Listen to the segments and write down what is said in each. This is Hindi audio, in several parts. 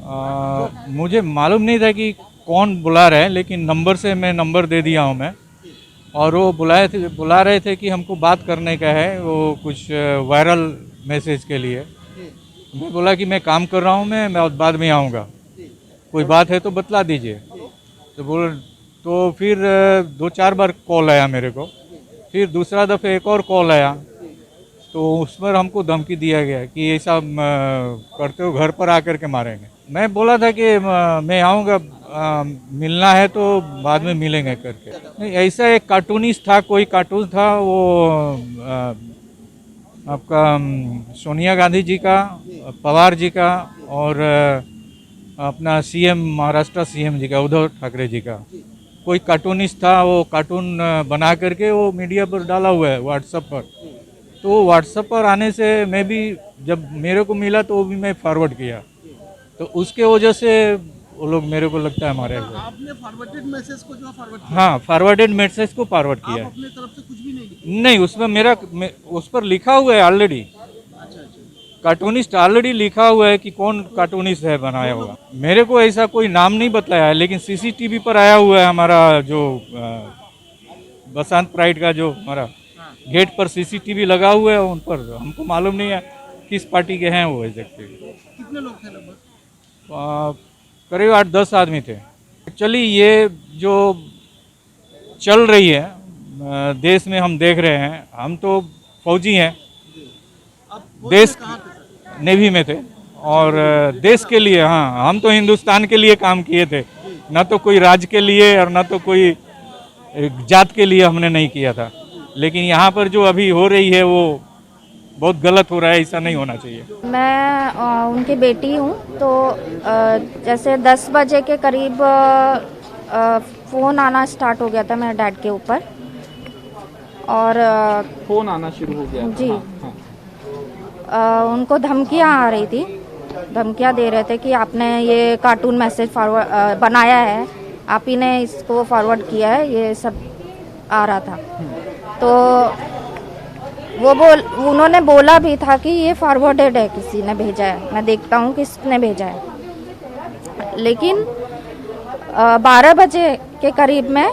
मुझे मालूम नहीं था कि कौन बुला रहे हैं, लेकिन नंबर से मैं नंबर दे दिया हूं मैं। और वो बुला रहे थे कि हमको बात करने का है, वो कुछ वायरल मैसेज के लिए। मैं बोला कि मैं काम कर रहा हूं, मैं बाद में आऊँगा, कोई बात है तो बतला दीजिए। तो बोल तो फिर 2-4 बार कॉल आया मेरे को। फिर दूसरा दफ़े एक और कॉल आया, तो उस पर हमको धमकी दिया गया कि ऐसा करते हो घर पर आकर के मारेंगे। मैं बोला था कि मैं आऊँगा, मिलना है तो बाद में मिलेंगे करके। नहीं, ऐसा एक कार्टूनिस्ट था, कोई कार्टून था वो आपका सोनिया गांधी जी का, पवार जी का, और अपना सीएम, महाराष्ट्र सीएम जी का, उद्धव ठाकरे जी का। कोई कार्टूनिस्ट था, वो कार्टून बना करके वो मीडिया पर डाला हुआ है व्हाट्सएप पर। तो व्हाट्सएप पर आने से मैं भी, जब मेरे को मिला तो वो भी मैं फॉरवर्ड किया, तो उसके वजह से वो लोग मेरे को लगता है मारे हुए। आपने फॉरवर्डेड मैसेज को जो फॉरवर्ड किया, हाँ, फॉरवर्डेड मैसेज को फॉरवर्ड किया आप है। अपने तरफ से कुछ भी नहीं लिखे? नहीं, उसमें उस पर लिखा हुआ है ऑलरेडी, अच्छा अच्छा। कार्टूनिस्ट ऑलरेडी लिखा हुआ है कि कौन कार्टूनिस्ट है बनाया हुआ। मेरे को ऐसा कोई नाम नहीं बताया है, लेकिन सीसीटीवी पर आया हुआ है हमारा जो बसंत प्राइड का जो हमारा गेट पर सीसीटीवी लगा हुआ है उन पर। हमको मालूम नहीं है किस पार्टी के हैं वो एग्जैक्टली। कितने लोग थे लगभग? करीब 8-10 आदमी थे। एक्चुअली ये जो चल रही है देश में, हम देख रहे हैं, हम तो फौजी हैं, आप फौज देश में कहाँ थे सर? नेवी में थे, और देश के लिए, हाँ, हम तो हिंदुस्तान के लिए काम किए थे, ना तो कोई राज्य के लिए और ना तो कोई जात के लिए हमने नहीं किया था। लेकिन यहाँ पर जो अभी हो रही है वो बहुत गलत हो रहा है, ऐसा नहीं होना चाहिए। मैं उनकी बेटी हूँ। तो जैसे 10 बजे के करीब फ़ोन आना स्टार्ट हो गया था मेरे डैड के ऊपर, और फोन आना शुरू हो गया। जी। हाँ। उनको धमकियाँ आ रही थी, धमकियाँ दे रहे थे कि आपने ये कार्टून मैसेज फॉरवर्ड बनाया है, आप ही ने इसको फॉरवर्ड किया है, ये सब आ रहा था। तो उन्होंने बोला भी था कि ये फॉरवर्डेड है, किसी ने भेजा है, मैं देखता हूँ किसने भेजा है। लेकिन 12 बजे के करीब में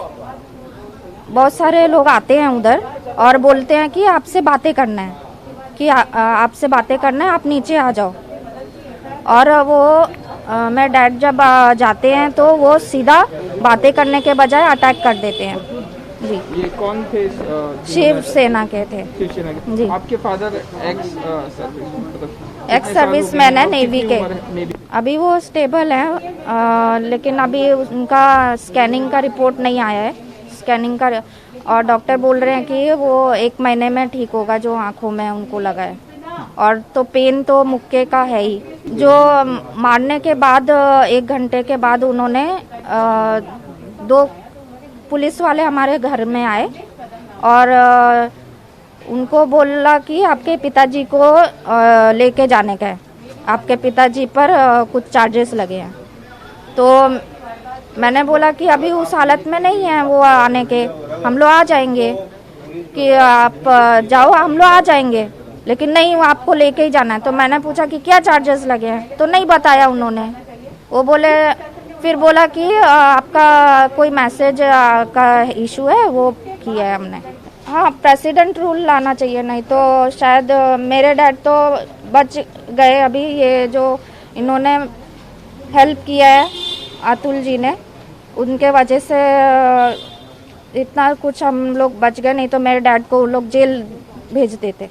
बहुत सारे लोग आते हैं उधर और बोलते हैं कि आपसे बातें करना है, कि आपसे बातें करना है, आप नीचे आ जाओ। और वो मेरे डैड जब जाते हैं तो वो सीधा बातें करने के बजाय अटैक कर देते हैं। जी। ये कौन थे? शिवसेना के थे। शिवसेना के। जी। आपके फादर एक्स सर्विस मैन है, नेवी के। नेवी। अभी वो स्टेबल है, लेकिन अभी उनका स्कैनिंग का रिपोर्ट नहीं आया है, स्कैनिंग का, और डॉक्टर बोल रहे हैं कि वो 1 महीने में ठीक होगा, जो आँखों में उनको लगा है। और तो पेन तो मुक्के का है ही। जो मारने के बाद 1 घंटे के बाद उन्होंने 2 पुलिस वाले हमारे घर में आए और उनको बोला कि आपके पिताजी को लेके जाने का है, आपके पिताजी पर कुछ चार्जेस लगे हैं। तो मैंने बोला कि अभी उस हालत में नहीं है वो आने के, हम लोग आ जाएंगे, कि आप जाओ, हम लोग आ जाएंगे, लेकिन नहीं, वो आपको लेके ही जाना है। तो मैंने पूछा कि क्या चार्जेस लगे हैं, तो नहीं बताया उन्होंने। वो बोले, फिर बोला कि आपका कोई मैसेज का इशू है, वो किया है हमने। हाँ, प्रेसिडेंट रूल लाना चाहिए, नहीं तो शायद मेरे डैड तो बच गए अभी। ये जो इन्होंने हेल्प किया है अतुल जी ने, उनके वजह से इतना कुछ हम लोग बच गए, नहीं तो मेरे डैड को लोग जेल भेज देते।